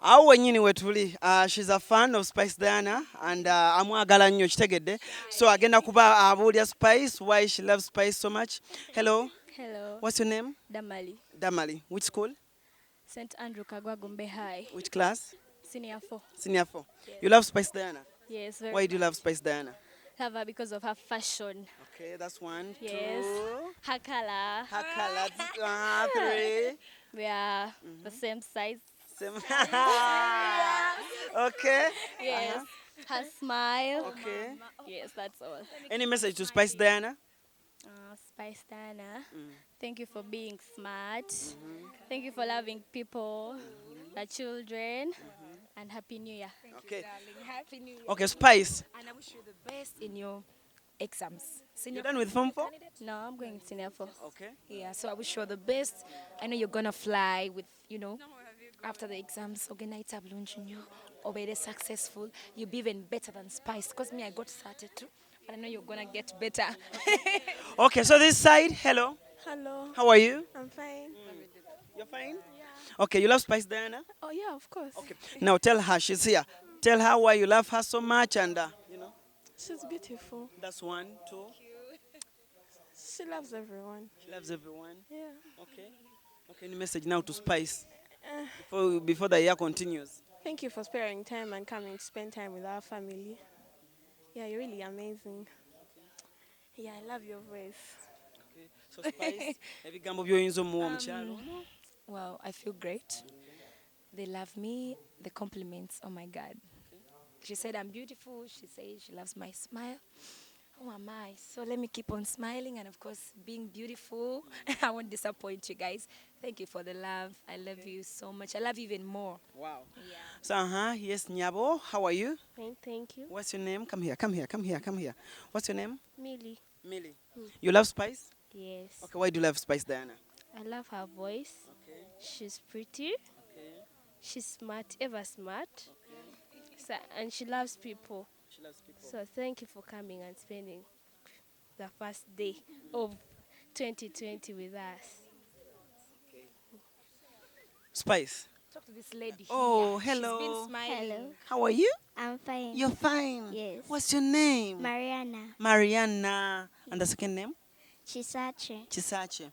Awo nyini wetuli. She's a fan of Spice Diana and amwagala nnyo kitegedde. So agenda kuba abuulya Spice why she loves Spice so much. Hello. Hello. What's your name? Damali. Damali. Which school? St. Andrew Kagwagombe High. Which class? Senior 4. Senior 4. Yes. You love Spice Diana? Yes, very Why do you love Spice Diana? Love her because of her fashion. Okay, that's 1, Yes. 2. Her color. Her color. 3. We are the same size. Same. Okay. Yes. Her smile. Okay. Yes, that's all. Any message to Spice Diana? Spice Diana, thank you for being smart. Thank you for loving people, the children, and Happy New Year. Okay. Happy New Year. Okay, Spice. And I wish you the best in your exams. You done with Form 4? No, I'm going Senior 4. Okay. Yeah, so I wish you the best. I know you're gonna fly with, after the exams. Organize lunch and you be successful. You'll be even better than Spice. Because me, I got started too. But I know you're gonna get better. Okay, so this side, hello. Hello. How are you? I'm fine. You're fine? Yeah. Okay, you love Spice Diana? Oh, yeah, of course. Okay. Now tell her she's here. Tell her why you love her so much and, She's beautiful. That's 1, 2. She loves everyone. She loves everyone. Yeah. Okay. Okay, any message now to Spice before the year continues? Thank you for sparing time and coming to spend time with our family. Yeah, you're really amazing. Yeah, I love your voice. Okay. So Spice, ebigambo by'oyinza omuwa omukyalo? Well, I feel great. They love me. The compliments, oh my God. She said I'm beautiful. She says she loves my smile. Who am I? So let me keep on smiling and, of course, being beautiful. I won't disappoint you guys. Thank you for the love. I love you so much. I love you even more. Wow. Yeah. So, yes, Nyabo, how are you? Fine, thank you. What's your name? Come here. What's your name? Millie. Millie. You love Spice? Yes. Okay, why do you love Spice Diana? I love her voice. Okay. She's pretty. Okay. She's smart, ever smart. Okay. So, and she loves people. She loves people. So thank you for coming and spending the first day of 2020 with us. Okay. Spice. Talk to this lady. Oh, here. hello. She's been smiling. Hello. How are you? I'm fine. You're fine. Yes. What's your name? Mariana. Mariana. And the second name? Chisache. Chisache.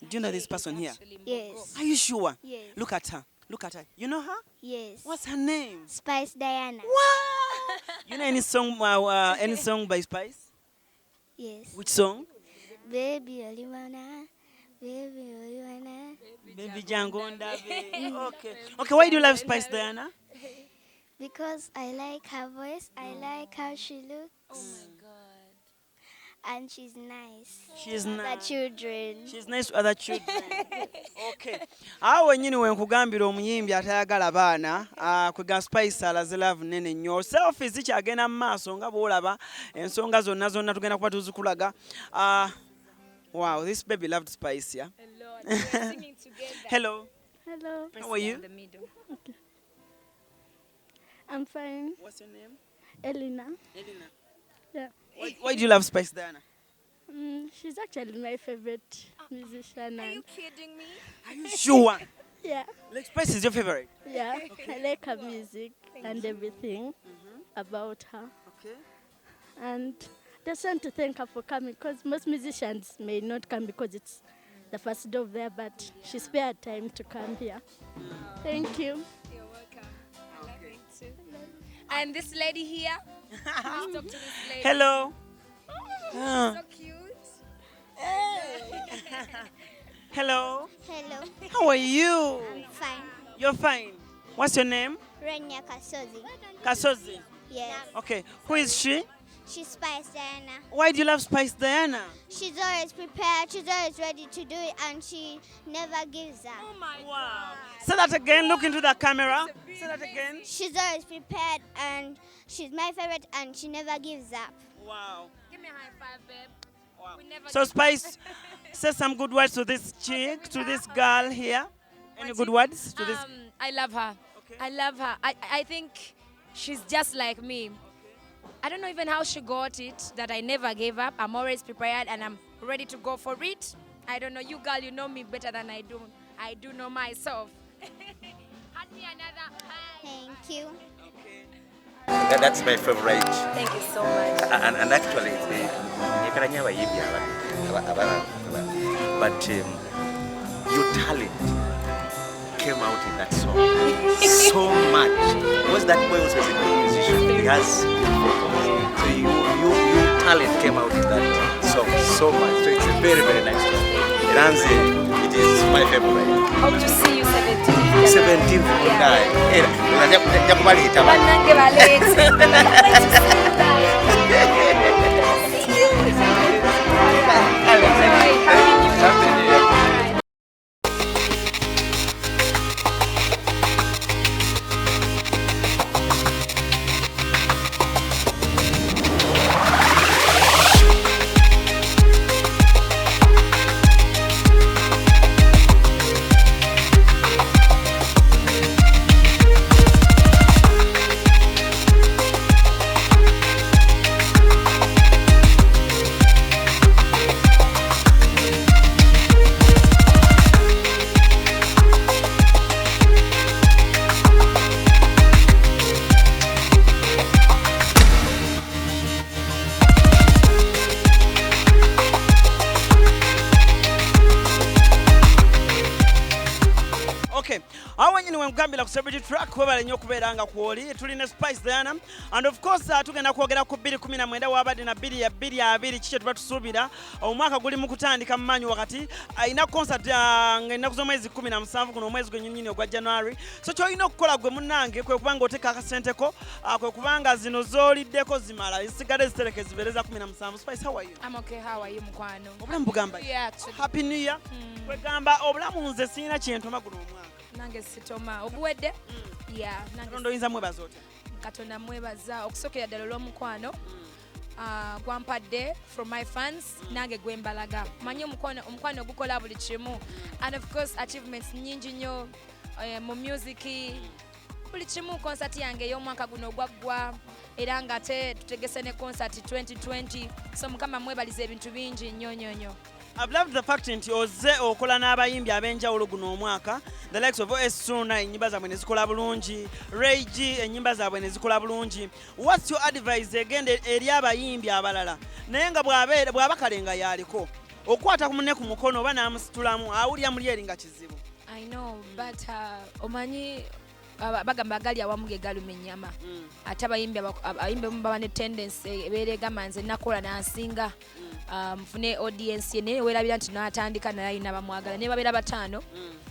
Do you know this person here? Yes. Are you sure? Yes. Look at her. Look at her. You know her? Yes. What's her name? Spice Diana. What? You know any song by Spice? Yes. Which song? Baby Olimana. Baby Olimana. Baby Jangonda. Okay. Okay, why do you love Spice Diana? Because I like her voice. I like how she looks. Oh my God. And she's nice. She's The nice. children. She's nice to other children. Okay. Awo nyini wenkugambira omuyimbi atayagala baana kwega Spice alaze love nene nnyo. Selfie zikyagenda mu maaso nga bw'olaba ensonga zonna tugenda kuba tuzikulaga. Wow, this baby loved Spice, yeah? We're singing together. Hello. Hello. How are you? In the middle. I'm fine. What's your name? Elena. Elena. Yeah. Why do you love Spice Diana? She's actually my favorite musician. Are you kidding me? Are you sure? Yeah. Like Spice is your favorite? Yeah. I like her music and everything about her. Okay. And just want to thank her for coming because most musicians may not come because it's the first day of there, but she spared time to come here. Thank you. You're welcome. I love you too. And this lady here. Let's talk to this lady. Hello. So cute. Hello. Hello. How are you? I'm fine. You're fine. What's your name? Renya Kasozi. Kasozi. Yes. Okay. Who is she? She's Spice Diana. Why do you love Spice Diana? She's always prepared. She's always ready to do it, and she never gives up. Oh my Wow. Say that again. Look into the camera. Say that again. She's always prepared, and she's my favorite, and she never gives up. Wow. Give me a high five, babe. Wow. We never So give- Spice, say some good words to this chick, to this girl here. Any good words to this? I love her. Okay. I love her. I think she's just like me. I don't know even how she got it, that I never gave up. I'm always prepared and I'm ready to go for it. I don't know, you girl, you know me better than I do. I do know myself. Hand me another high. Thank you. That's my favorite. Thank you so much. And actually, but your talent came out in that song so much. Because that boy was a good musician. He has vocals. So your talent came out in that song so much. So it's a very, very nice song. It is my favorite. Hope to see you 17th. 17th July. Banange balete. Agambye ku celebrity track webale nnyo kubeeranga kwoli tulina Spice Diana and of course tugenda kwogera ku 2017 wabadde na 2020 kikye tuba tusuubira omwaka guli mu kutandika mu manyi wakati ina concert ng'ennaku z'omwezi 17 kuno omwezi gwennyini ogwa January so kyolina okukola gwe munnange kwe kubanga oteeka akasenteko kwe kubanga zino zooliddeko zimala zisigadde zitereke zibeereza 17 Spice how are you? I'm okay, how are you mukwano? Obulamu bugamba Yeah, actually. Happy New Year kwegamba obulamu nze sirina kyentoma guno omwaka nange sitoma obuwedde yeah nange oyinza mwebaza oti Katonda mwebaza okusokera ddala olw'omukwano gwampadde from my fans nange gwembalaga manyi omukwano ogukola buli kimu and of course achievements nyingi nnyo mu music buli kimu concert yange ey'omwaka guno ogwaggwa era nga tutegese ne concert 2020 so mukama mwebaliza ebintu bingi nnyo. I've loved the fact nti oze okola n'abayimbi ab'enjawulo guno omwaka the likes of Esuna ennyimba zaabwe ne zikola bulungi Ray G ennyimba zaabwe ne zikola bulungi what's your advice egende eri abayimbi abalala naye nga bw'aba kalenga yaliko okwata ku munne ku mukono oba n'amusitulamu awulira muli eri nga kizibu I know but omanyi bagamba agali awamu ge galuma ennyama ate abayimbi baba ne tendency ebeera egamba nze nakola n'asinga mfune audience ne werabira nti n'atandika naye alina bamwagala ne babeera bataano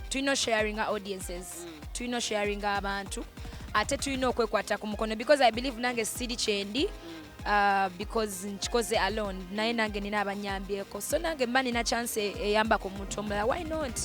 tulina sharing audiences tulina sharing abantu ate tulina okwekwata ku mukono because I believe nange siri kyendi because nkikoze alone naye nange nina abanyambyeko so nange mba nina chance eyamba ku muntu omulala why not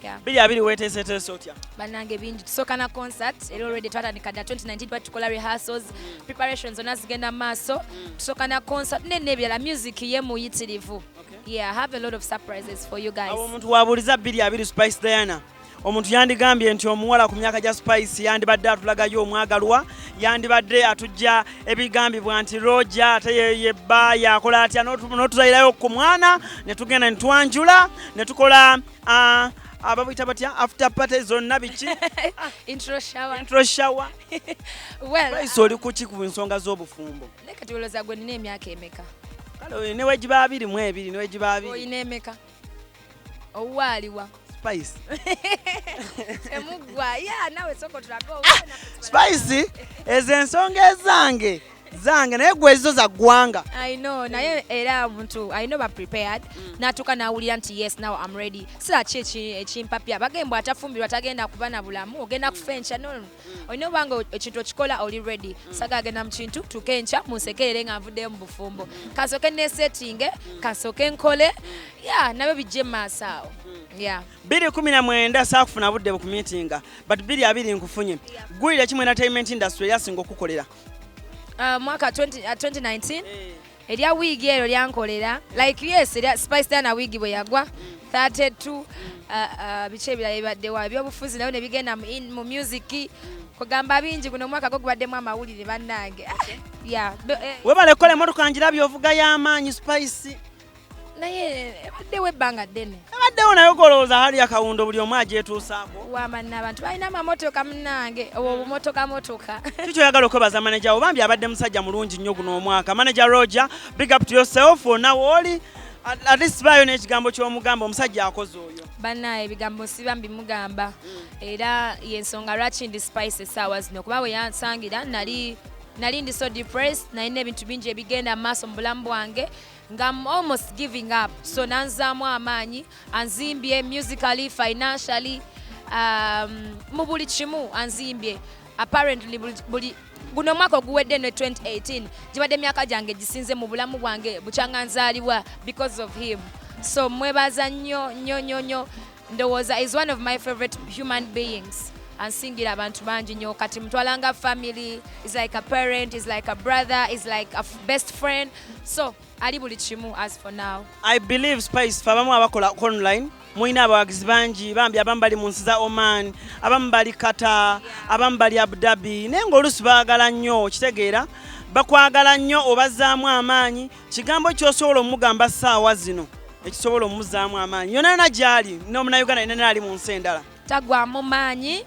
yeah bili abiri weteeseteese otya banange bingi tusooka na concert era already twatandika dda 2019 twatukola rehearsals preparations zonna zigenda mu maaso tusooka na concert n'ebirala music ye muyitirivu yeah I have a lot of surprises for you guys abo omuntu wabuuliza bili abiri Spice Diana omuntu yandigambye nti omuwala ku myaka gya Spice yandibadde atulagayo omwagalwa yandibadde atujja ebigambibwa nti Roger ate yebba yakola atya n'otuzayirayo ku mwana ne tugenda ne twanjula ne tukola ababuyita batya after party zonna biki intro shower well Spice oli kuki ku nsonga z'obufumbo leka tuloza gwe nina emyaka emeka kale ne wegiba 22 ne wegiba 2 oyina emeka owaliwa Spice emugwa yeah nawe soko tulago Spice ezensonga ezange naye gwe ezo za gwanga I know naye era muntu I know ba prepared natuka nawulira nti yes now I'm ready sira ekimpapya bagembwa atafumbirwa tagenda kubana bulamu ogenda kufencha no oyino banga ekintu okikola oli ready saga agenda mu kintu tukencha musekerere nga nvudde mu bufumbo kasoke ne setting kasoke nkole yeah nabe bijje masao yeah 2019 saakufuna budde ku meetinga but 2020 nkufunye gwira kimwe entertainment industry yasinga okukolera mwaka 2019 elia wigi ero lyankolera like yes Spice Diana wigi bwe yagwa 32 biche ebirala bibadde wa byobufuzi nayo ne bigenda mu music kugamba bingi guno mwaka gubaddemu amawulire bannange yeah webale kole motoka njira byovuga y'amaanyi Spice naye ebaddewo ebbanga ddene. Ebaddewo naye golowooza hali akawundo buli omu agyetuusaako. Wamanna abantu balina amamotoka munnange obumotoka. Kiki oyagala okwebaza manager wo? Bambi abadde musajja mulungi nnyo guno omwaka. Manager Roger, big up to yourself. Nawe oli at least bayo n'ekigambo ky'omugamba omusajja akoze oyo. Bannaye ebigambo siba mbimugamba era y'ensonga lwaki ndi spice essaawa zino kuba bwe yansangira nali ndi so depressed, nalina ebintu bingi ebigenda mu maaso mu bulamu bwange nga I'm almost giving up, so nanzaamu amaanyi anzimbye musically, financially, mu buli kimu anzimbye. Apparently buli guno omwaka oguwedde ne 2018 gibadde emyaka gyange gisinze mu bulamu bwange bukyanga nzaalibwa because of him. So mwebaza nnyo ndowooza is one of my favorite human beings. Ansingira abantu bangi nnyo kati mutwalanga family, is like a parent, is like a brother, is like a best friend. So ali buli kimu as for now. I believe Spice abamu abakola online mwina abawagizi bangi bambi abamu bali mu nsi za Oman, abamu bali Qatar, abamu bali Abu Dhabi, naye ng'oluusi baagala nnyo kitegeera bakwagala nnyo obazzaamu amaanyi. Kigambo ky'osobola omugamba ssaawa zino ekisobola omuzzaamu amaanyi yonna gy'ali n'omunauganda yenna n'ali mu nsi endala tagwamu maanyi.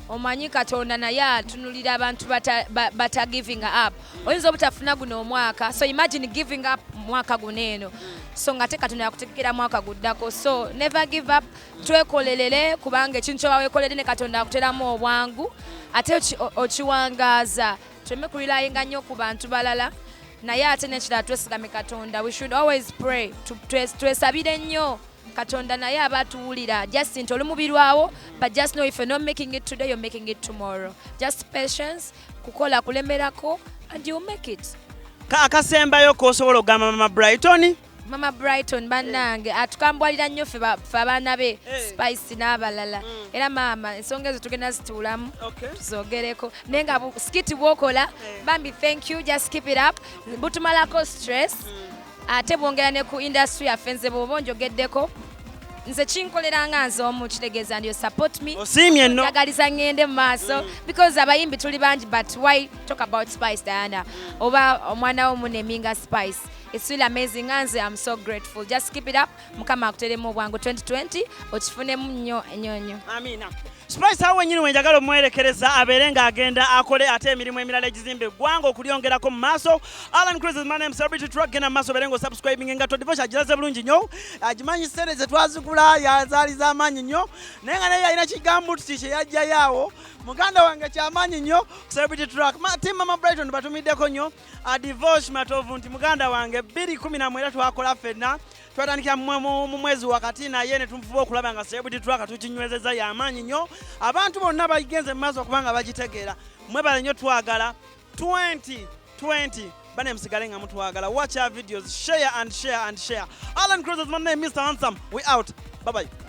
Omanyi Katonda naye atunulira abantu bata giving up. Oyinza obutafuna guno omwaka, so imagine giving up mwaka guno eno, so nga te Katonda yakutegekera mwaka guddako. So never give up, twekolerere kubanga ekintu kyoba weekolerere ne Katonda akuteramu obwangu ate okiwangaaza. Tuleme kulilayinga nnyo ku bantu balala naye ate n'ekirala twesigame Katonda. We should always pray, twesabire nnyo Katonda naye abatuwulira. Just nti oli mubirwawo, but just know if you're not making it today, you're making it tomorrow. Just patience, kukola kulemerako, and you'll make it. Akasembayo k'osobola okugamba Mama Brighton? Mama Brighton bannange atukambwalira nnyo ffe abaana be Spice n'abalala. Era maama ensonga ezo tugenda zituulamu tuzogereko. Naye nga skiti bw'okola, Bambi thank you, just keep it up. Butumalako stress. Ate bwongera ne ku industry yaffe nze bw'oba onjogeddeko nze kinkolera nga nze omu kitegeeza ndio support me. Osiimye nno. Njagaliza ngende mu maaso because abayimbi tuli bangi, but why talk about Spice Diana oba omwana wo muneminga Spice. It's really amazing and I'm so grateful. Just keep it up. Mukama akuteremu bwangu 2020 okifunemu nnyo ennyonyo. Amina. Spice awe nyini wenjagala omwerekereza abeere ng'agenda akole ate emirimu emirala egizimbe eggwanga okulyongerako mu maaso. Alan Cruz is my name, Celebrity Truck. Genda mu maaso obeere ng'osubscribing nga todivosa agiraze bulungi nnyo. Agimanyi ssente ze twazigula yazaali z'amaanyi nnyo naye nga naye yalina kigambo tuti kye yajjayo awo. Muganda wange kyamaanyi nnyo Celebrity Truck. Team Mama Brighton batumiddeko nnyo. Divorce matovu nti muganda wange 2010 twakola ffenna twatandikira mu mwezi wakati naye ne tumufuba okulaba nga Celebrity Truck tukinywezeza y'amaanyi nnyo. Abantu bonna bagenze mu maaso okubanga bagitegeera. Mwebale nnyo twagala 2020 bane musigale nga mutwagala. Watch our videos, share and share and share. Alan Cruz is my name, Mr. Handsome. We out. Bye bye.